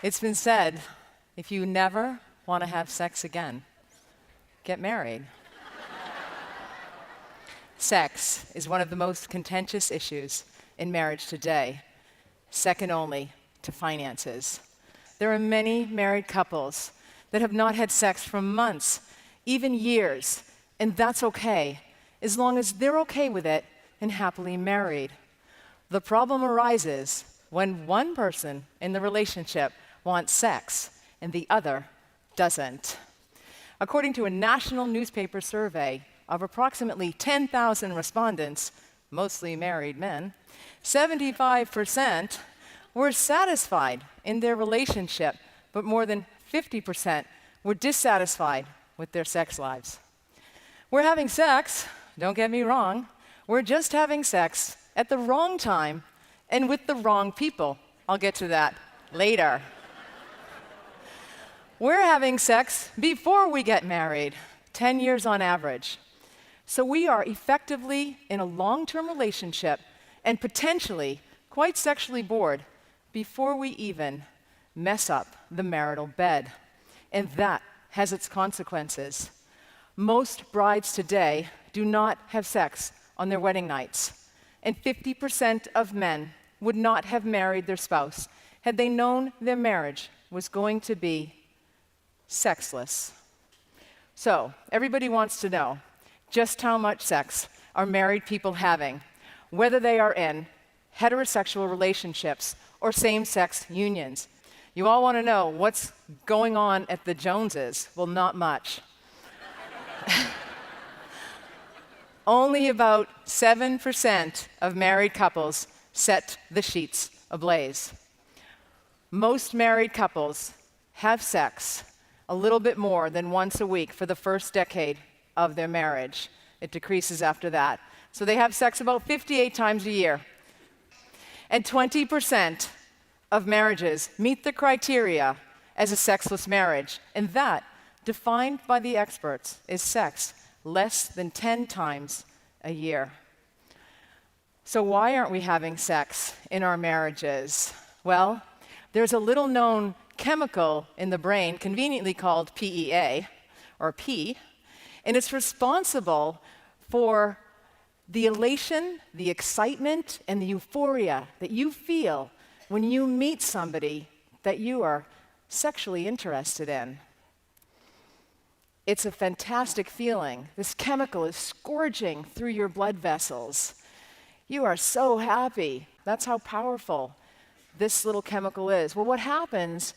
It's been said, if you never want to have sex again, get married. Sex is one of the most contentious issues in marriage today, second only to finances. There are many married couples that have not had sex for months, even years, and that's okay, as long as they're okay with it and happily married. The problem arises when one person in the relationship wants sex and the other doesn't. According to a national newspaper survey of approximately 10,000 respondents, mostly married men, 75% were satisfied in their relationship, but more than 50% were dissatisfied with their sex lives. We're having sex, don't get me wrong, we're just having sex at the wrong time and with the wrong people. I'll get to that later. We're having sex before we get married, 10 years on average. So we are effectively in a long-term relationship and potentially quite sexually bored before we even mess up the marital bed. And that has its consequences. Most brides today do not have sex on their wedding nights, and 50% of men would not have married their spouse had they known their marriage was going to be sexless. So, everybody wants to know just how much sex are married people having, whether they are in heterosexual relationships or same-sex unions. You all want to know what's going on at the Joneses. Well, not much. Only about 7% of married couples set the sheets ablaze. Most married couples have sex a little bit more than once a week for the first decade of their marriage. It decreases after that. So they have sex about 58 times a year. And 20% of marriages meet the criteria as a sexless marriage, and that, defined by the experts, is sex less than 10 times a year. So why aren't we having sex in our marriages? Well, there's a little-known chemical in the brain, conveniently called PEA, or P, and it's responsible for the elation, the excitement, and the euphoria that you feel when you meet somebody that you are sexually interested in. It's a fantastic feeling. This chemical is scourging through your blood vessels. You are so happy. That's how powerful this little chemical is. Well, what happens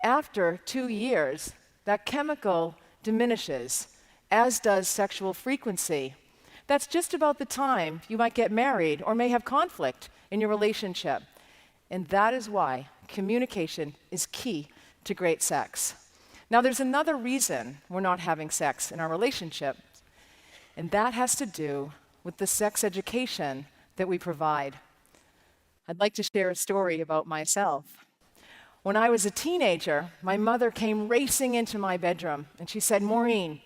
after 2 years, that chemical diminishes, as does sexual frequency. That's just about the time you might get married or may have conflict in your relationship. And that is why communication is key to great sex. Now, there's another reason we're not having sex in our relationship, and that has to do with the sex education that we provide. I'd like to share a story about myself. When I was a teenager, my mother came racing into my bedroom, and she said, "Maureen,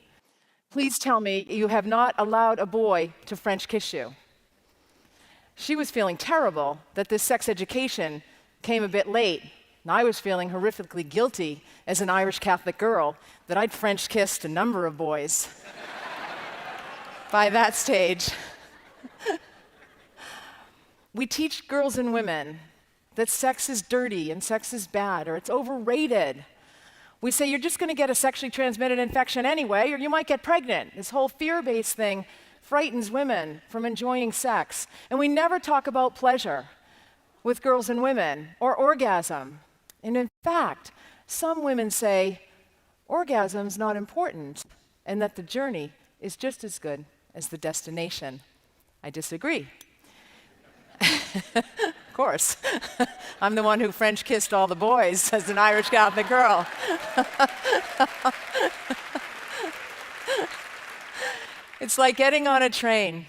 please tell me you have not allowed a boy to French kiss you." She was feeling terrible that this sex education came a bit late, and I was feeling horrifically guilty as an Irish Catholic girl that I'd French kissed a number of boys by that stage. We teach girls and women that sex is dirty and sex is bad, or it's overrated. We say you're just going to get a sexually transmitted infection anyway, or you might get pregnant. This whole fear-based thing frightens women from enjoying sex. And we never talk about pleasure with girls and women, or orgasm. And in fact, some women say orgasm's not important, and that the journey is just as good as the destination. I disagree. Of course. I'm the one who French kissed all the boys as an Irish Catholic girl. It's like getting on a train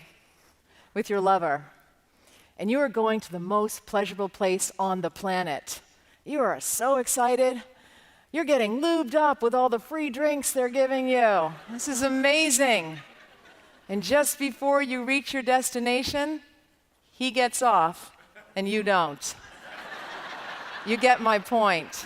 with your lover, and you are going to the most pleasurable place on the planet. You are so excited. You're getting lubed up with all the free drinks they're giving you. This is amazing. And just before you reach your destination, he gets off and you don't. You get my point.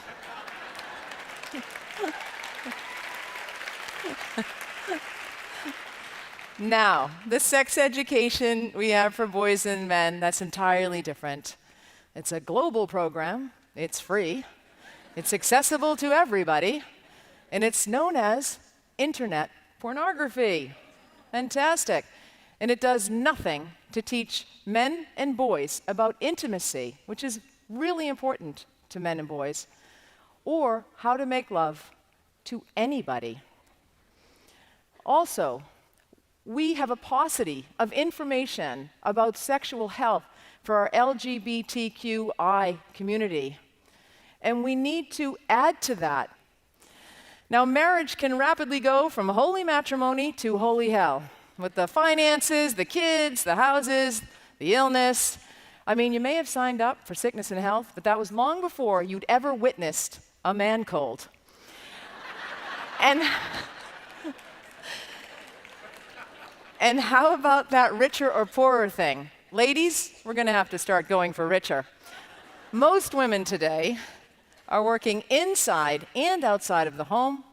Now, the sex education we have for boys and men, that's entirely different. It's a global program, it's free, it's accessible to everybody, and it's known as internet pornography. Fantastic. And it does nothing to teach men and boys about intimacy, which is really important to men and boys, or how to make love to anybody. Also, we have a paucity of information about sexual health for our LGBTQI community, and we need to add to that. Now, marriage can rapidly go from holy matrimony to holy hell, with the finances, the kids, the houses, the illness. I mean, you may have signed up for sickness and health, but that was long before you'd ever witnessed a man cold. And how about that richer or poorer thing? Ladies, we're going to have to start going for richer. Most women today are working inside and outside of the home.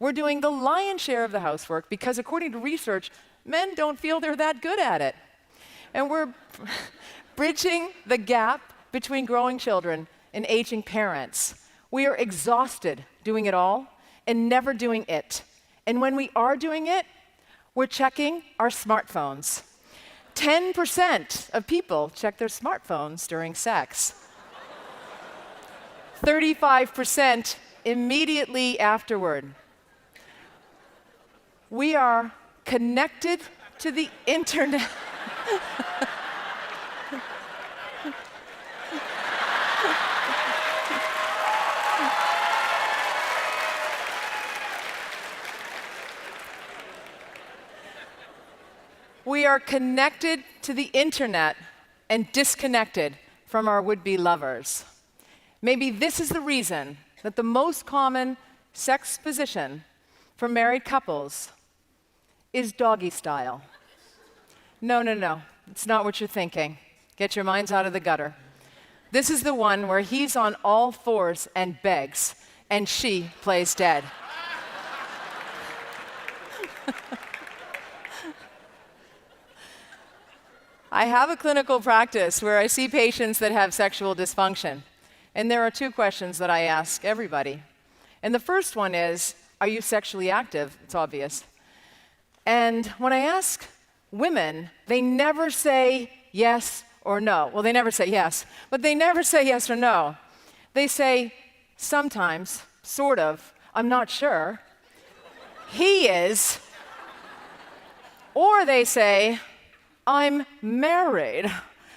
We're doing the lion's share of the housework because, according to research, men don't feel they're that good at it. And we're bridging the gap between growing children and aging parents. We are exhausted doing it all and never doing it. And when we are doing it, we're checking our smartphones. 10% of people check their smartphones during sex. 35% immediately afterward. We are connected to the internet. We are connected to the internet and disconnected from our would-be lovers. Maybe this is the reason that the most common sex position for married couples is doggy style. No, it's not what you're thinking. Get your minds out of the gutter. This is the one where he's on all fours and begs, and she plays dead. I have a clinical practice where I see patients that have sexual dysfunction. And there are two questions that I ask everybody. And the first one is, are you sexually active? It's obvious. And when I ask women, they never say yes or no. Well, they never say yes, but they never say yes or no. They say, sometimes, sort of, I'm not sure. He is. Or they say, I'm married.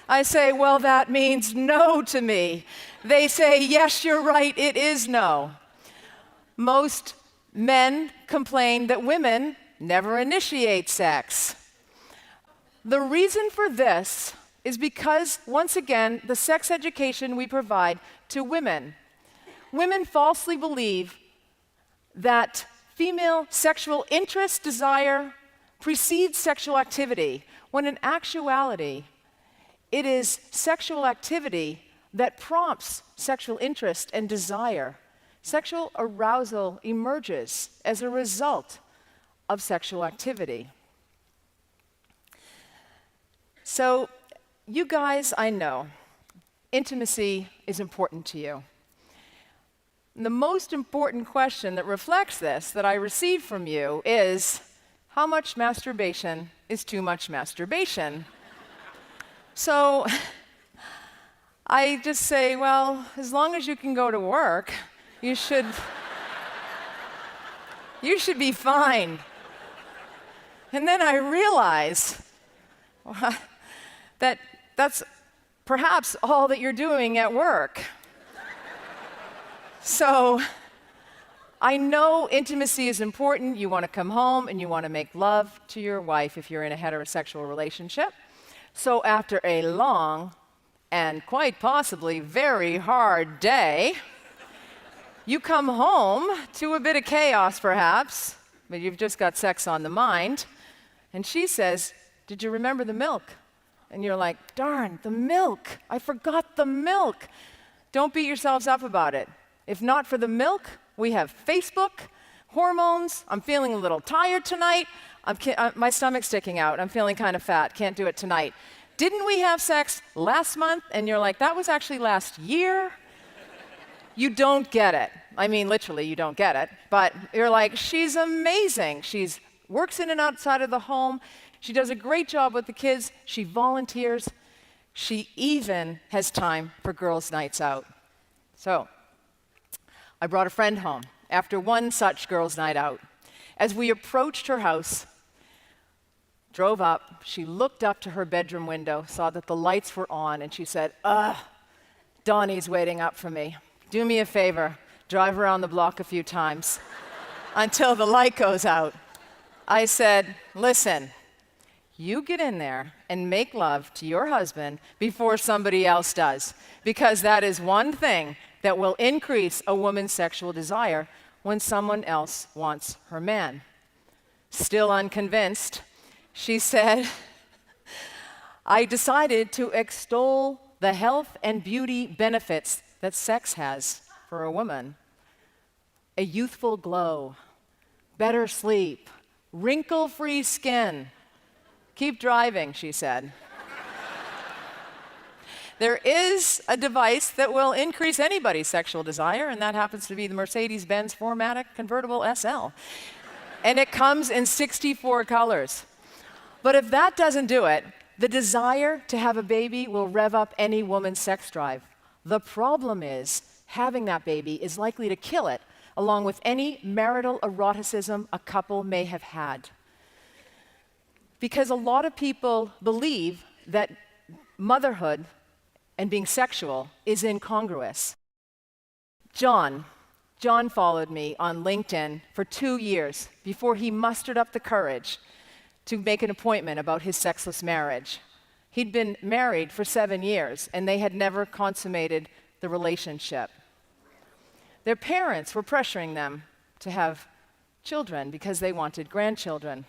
I say, well, that means no to me. They say, yes, you're right, it is no. Most men complain that women never initiate sex. The reason for this is because, once again, the sex education we provide to women. Women falsely believe that female sexual interest, desire, precedes sexual activity, when in actuality, it is sexual activity that prompts sexual interest and desire. Sexual arousal emerges as a result of sexual activity. So, you guys, I know, intimacy is important to you. And the most important question that reflects this that I receive from you is, how much masturbation is too much masturbation? So I just say, well, as long as you can go to work, you should be fine. And then I realize that that's perhaps all that you're doing at work. So I know intimacy is important. You want to come home and you want to make love to your wife if you're in a heterosexual relationship. So after a long and quite possibly very hard day, you come home to a bit of chaos perhaps, but you've just got sex on the mind, and she says, did you remember the milk? And you're like, darn, the milk. I forgot the milk. Don't beat yourselves up about it. If not for the milk, we have Facebook, hormones, I'm feeling a little tired tonight, My stomach's sticking out. I'm feeling kind of fat. Can't do it tonight. Didn't we have sex last month? And you're like, that was actually last year? You don't get it. I mean, literally, you don't get it. But you're like, she's amazing. She works in and outside of the home. She does a great job with the kids. She volunteers. She even has time for girls' nights out. So I brought a friend home after one such girls' night out. As we approached her house, drove up, she looked up to her bedroom window, saw that the lights were on, and she said, Donnie's waiting up for me. Do me a favor, drive around the block a few times until the light goes out. I said, listen, you get in there and make love to your husband before somebody else does, because that is one thing that will increase a woman's sexual desire when someone else wants her man. Still unconvinced, she said, I decided to extol the health and beauty benefits that sex has for a woman. A youthful glow, better sleep, wrinkle-free skin. Keep driving, she said. There is a device that will increase anybody's sexual desire, and that happens to be the Mercedes-Benz 4MATIC convertible SL. And it comes in 64 colors. But if that doesn't do it, the desire to have a baby will rev up any woman's sex drive. The problem is, having that baby is likely to kill it, along with any marital eroticism a couple may have had. Because a lot of people believe that motherhood and being sexual is incongruous. John followed me on LinkedIn for 2 years before he mustered up the courage to make an appointment about his sexless marriage. He'd been married for 7 years, and they had never consummated the relationship. Their parents were pressuring them to have children because they wanted grandchildren.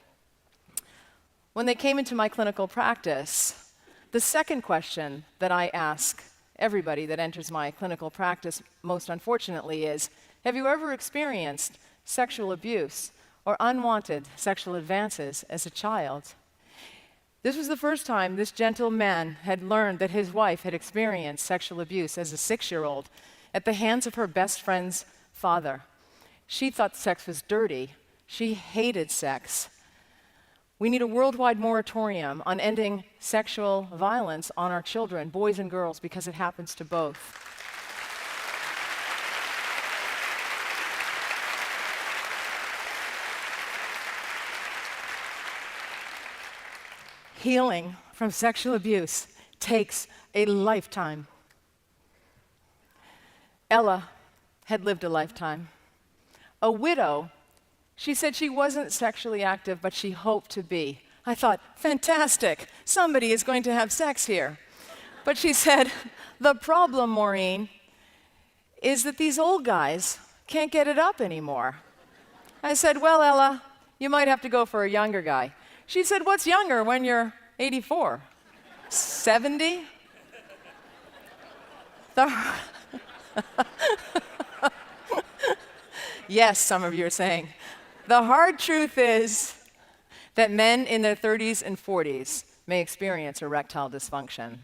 When they came into my clinical practice, the second question that I ask everybody that enters my clinical practice, most unfortunately, is, have you ever experienced sexual abuse or unwanted sexual advances as a child? This was the first time this gentleman had learned that his wife had experienced sexual abuse as a 6-year-old at the hands of her best friend's father. She thought sex was dirty. She hated sex. We need a worldwide moratorium on ending sexual violence on our children, boys and girls, because it happens to both. Healing from sexual abuse takes a lifetime. Ella had lived a lifetime. A widow, she said she wasn't sexually active, but she hoped to be. I thought, fantastic, somebody is going to have sex here. But she said, the problem, Maureen, is that these old guys can't get it up anymore. I said, well, Ella, you might have to go for a younger guy. She said, what's younger when you're 84? 70? Yes, some of you are saying. The hard truth is that men in their 30s and 40s may experience erectile dysfunction.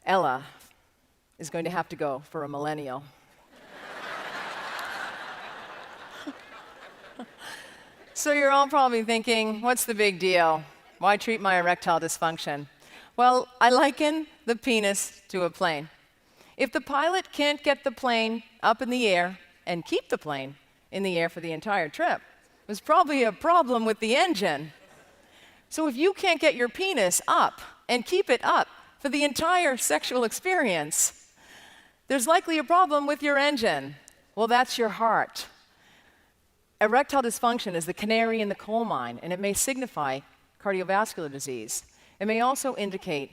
Ella is going to have to go for a millennial. So you're all probably thinking, what's the big deal? Why treat my erectile dysfunction? Well, I liken the penis to a plane. If the pilot can't get the plane up in the air and keep the plane in the air for the entire trip, there's probably a problem with the engine. So if you can't get your penis up and keep it up for the entire sexual experience, there's likely a problem with your engine. Well, that's your heart. Erectile dysfunction is the canary in the coal mine, and it may signify cardiovascular disease. It may also indicate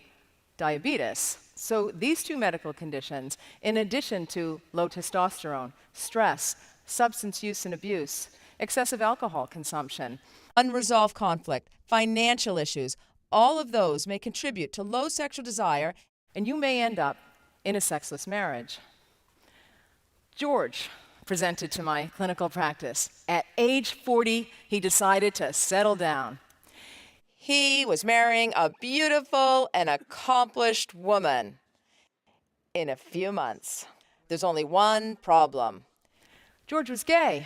diabetes. So these two medical conditions, in addition to low testosterone, stress, substance use and abuse, excessive alcohol consumption, unresolved conflict, financial issues, all of those may contribute to low sexual desire, and you may end up in a sexless marriage. George, presented to my clinical practice. At age 40, he decided to settle down. He was marrying a beautiful and accomplished woman in a few months. There's only one problem. George was gay.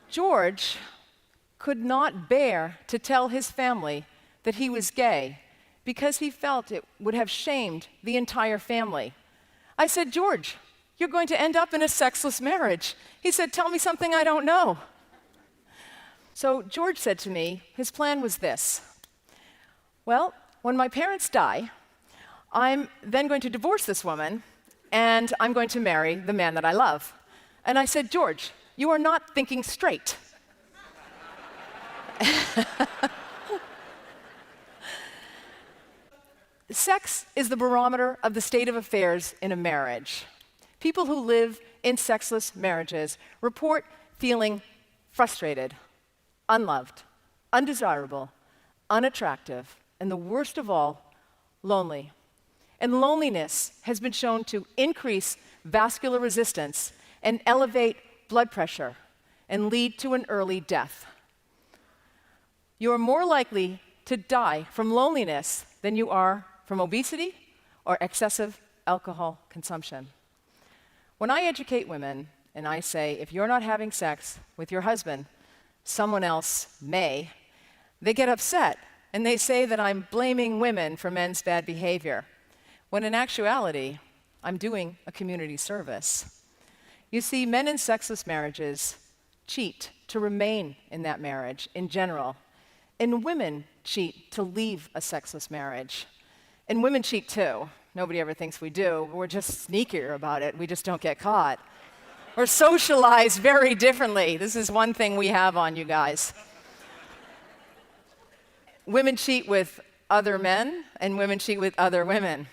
George could not bear to tell his family that he was gay because he felt it would have shamed the entire family. I said, George, you're going to end up in a sexless marriage. He said, tell me something I don't know. So George said to me, his plan was this. Well, when my parents die, I'm then going to divorce this woman, and I'm going to marry the man that I love. And I said, George, you are not thinking straight. Sex is the barometer of the state of affairs in a marriage. People who live in sexless marriages report feeling frustrated, unloved, undesirable, unattractive, and the worst of all, lonely. And loneliness has been shown to increase vascular resistance and elevate blood pressure and lead to an early death. You are more likely to die from loneliness than you are from obesity or excessive alcohol consumption. When I educate women and I say, if you're not having sex with your husband, someone else may, they get upset and they say that I'm blaming women for men's bad behavior, when in actuality, I'm doing a community service. You see, men in sexless marriages cheat to remain in that marriage in general, and women cheat to leave a sexless marriage. And women cheat too. Nobody ever thinks we do. We're just sneakier about it. We just don't get caught. We're socialized very differently. This is one thing we have on you guys. Women cheat with other men, and women cheat with other women.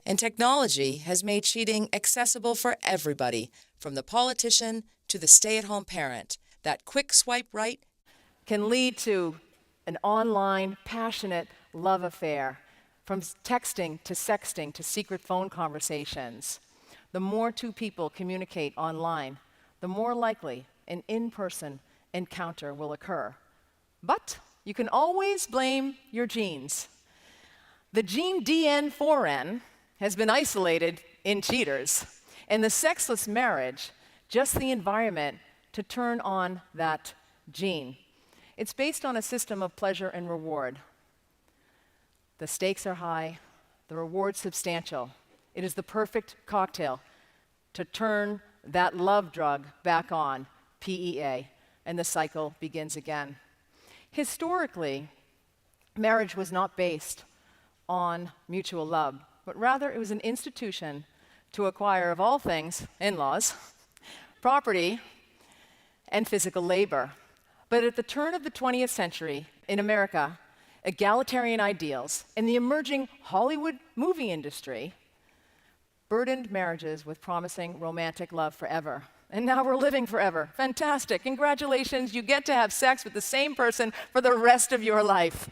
And technology has made cheating accessible for everybody, from the politician to the stay-at-home parent. That quick swipe right can lead to an online, passionate love affair, from texting to sexting to secret phone conversations. The more two people communicate online, the more likely an in-person encounter will occur. But you can always blame your genes. The gene DN4N has been isolated in cheaters, and the sexless marriage, just the environment to turn on that gene. It's based on a system of pleasure and reward. The stakes are high, the reward substantial. It is the perfect cocktail to turn that love drug back on, PEA, and the cycle begins again. Historically, marriage was not based on mutual love, but rather it was an institution to acquire, of all things, in-laws, property, and physical labor. But at the turn of the 20th century, in America, egalitarian ideals and the emerging Hollywood movie industry burdened marriages with promising romantic love forever. And now we're living forever. Fantastic. Congratulations, you get to have sex with the same person for the rest of your life.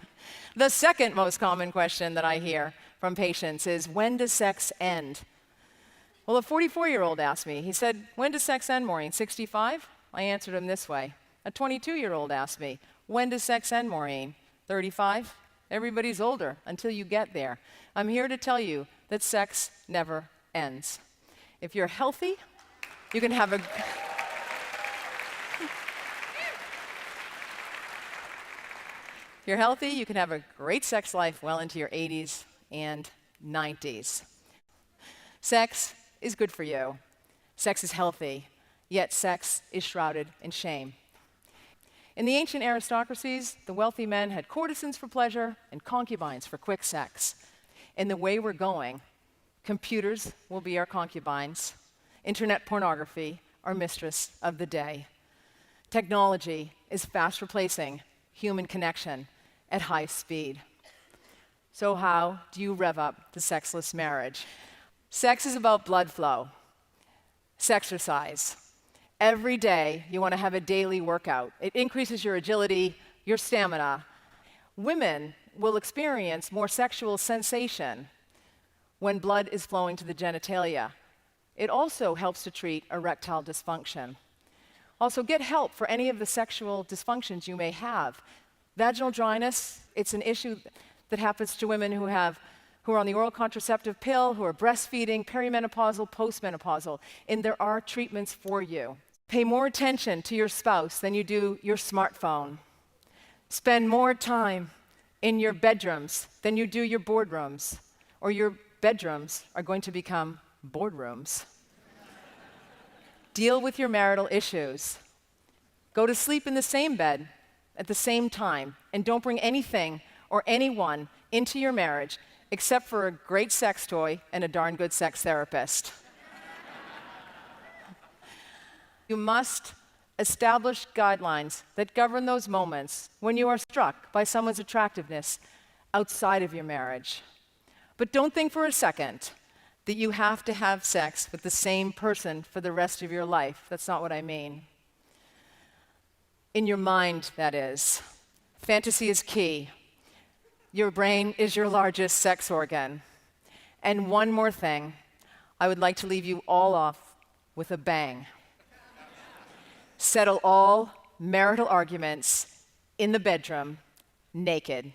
The second most common question that I hear from patients is, when does sex end? Well, a 44-year-old asked me, he said, when does sex end, Maureen? 65? I answered him this way. A 22-year-old asked me, when does sex end, Maureen? 35? Everybody's older until you get there. I'm here to tell you that sex never ends. If you're healthy, you can have a... If you're healthy, you can have a great sex life well into your 80s and 90s. Sex is good for you. Sex is healthy, yet sex is shrouded in shame. In the ancient aristocracies, the wealthy men had courtesans for pleasure and concubines for quick sex. In the way we're going, computers will be our concubines, internet pornography our mistress of the day. Technology is fast replacing human connection at high speed. So how do you rev up the sexless marriage? Sex is about blood flow. Sexercise. Every day, you want to have a daily workout. It increases your agility, your stamina. Women will experience more sexual sensation when blood is flowing to the genitalia. It also helps to treat erectile dysfunction. Also, get help for any of the sexual dysfunctions you may have. Vaginal dryness, it's an issue that happens to women who are on the oral contraceptive pill, who are breastfeeding, perimenopausal, postmenopausal, and there are treatments for you. Pay more attention to your spouse than you do your smartphone. Spend more time in your bedrooms than you do your boardrooms, or your bedrooms are going to become boardrooms. Deal with your marital issues. Go to sleep in the same bed at the same time, and don't bring anything or anyone into your marriage except for a great sex toy and a darn good sex therapist. You must establish guidelines that govern those moments when you are struck by someone's attractiveness outside of your marriage. But don't think for a second that you have to have sex with the same person for the rest of your life. That's not what I mean. In your mind, that is. Fantasy is key. Your brain is your largest sex organ. And one more thing, I would like to leave you all off with a bang. Settle all marital arguments in the bedroom naked.